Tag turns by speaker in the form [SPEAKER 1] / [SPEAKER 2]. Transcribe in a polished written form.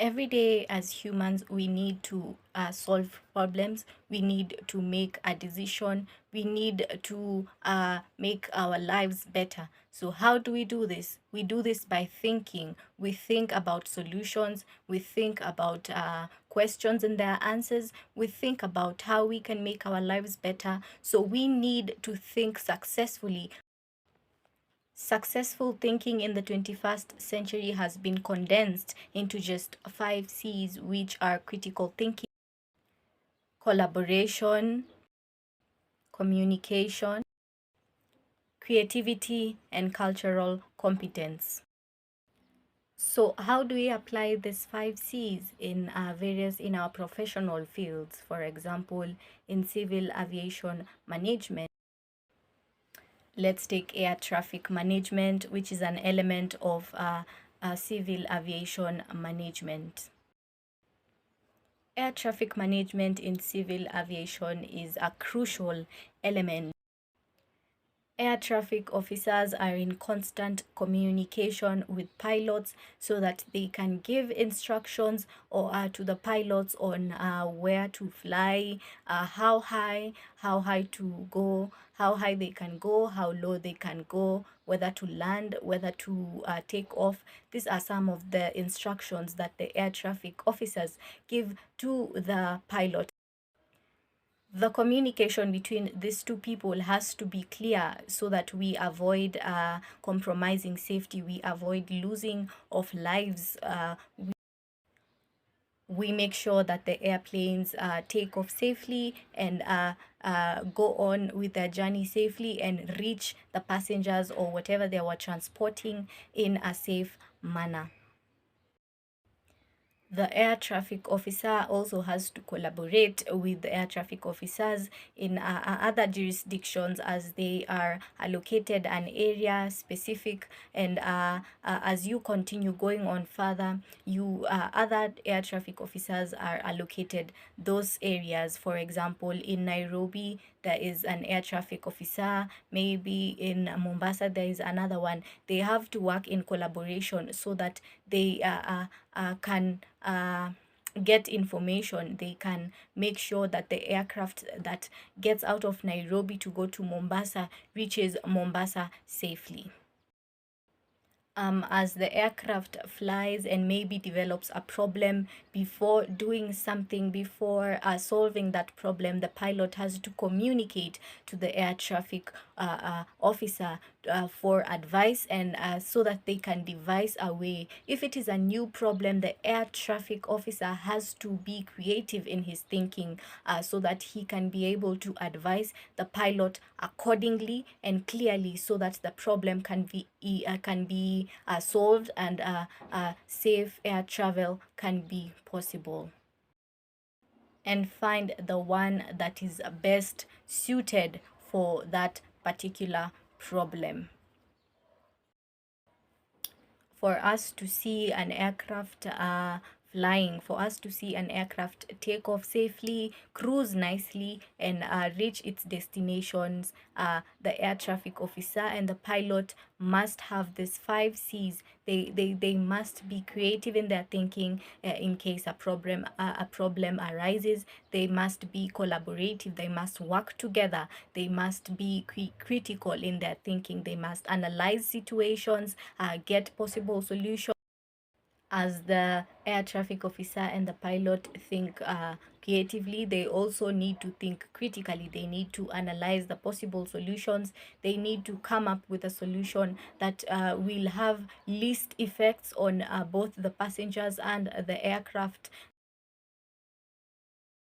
[SPEAKER 1] Every day as humans, we need to solve problems, we need to make a decision, we need to make our lives better. So how do we do this? We do this by thinking. We think about solutions, we think about questions and their answers, we think about how we can make our lives better. So we need to think successfully. Successful thinking in the 21st century has been condensed into just 5 C's, which are critical thinking, collaboration, communication, creativity, and cultural competence. So, how do we apply these 5 C's in in our professional fields? For example, in civil aviation management. Let's take air traffic management, which is an element of civil aviation management. Air traffic management in civil aviation is a crucial element. Air traffic officers are in constant communication with pilots so that they can give instructions or to the pilots on where to fly, how high to go, how high they can go, how low they can go, whether to land, whether to take off. These are some of the instructions that the air traffic officers give to the pilot. The communication between these two people has to be clear so that we avoid compromising safety, we avoid losing of lives. We make sure that the airplanes take off safely and go on with their journey safely and reach the passengers or whatever they were transporting in a safe manner. The air traffic officer also has to collaborate with the air traffic officers in other jurisdictions as they are allocated an area specific, and as you continue going on further, you other air traffic officers are allocated those areas. For example, in Nairobi there is an air traffic officer, maybe in Mombasa there is another one. They have to work in collaboration so that they can get information. They can make sure that the aircraft that gets out of Nairobi to go to Mombasa reaches Mombasa safely. As the aircraft flies and maybe develops a problem, before doing something, before solving that problem, the pilot has to communicate to the air traffic officer for advice, and so that they can devise a way. If it is a new problem, the air traffic officer has to be creative in his thinking so that he can be able to advise the pilot accordingly and clearly, so that the problem can be solved and safe air travel can be possible, and find the one that is best suited for that particular problem. For us to see an aircraft flying, for us to see an aircraft take off safely, cruise nicely, and reach its destinations, the air traffic officer and the pilot must have these 5 C's. They must be creative in their thinking in case a problem arises. They must be collaborative. They must work together. They must be critical in their thinking. They must analyze situations, get possible solutions. As the air traffic officer and the pilot think creatively, they also need to think critically. They need to analyze the possible solutions. They need to come up with a solution that will have least effects on both the passengers and the aircraft.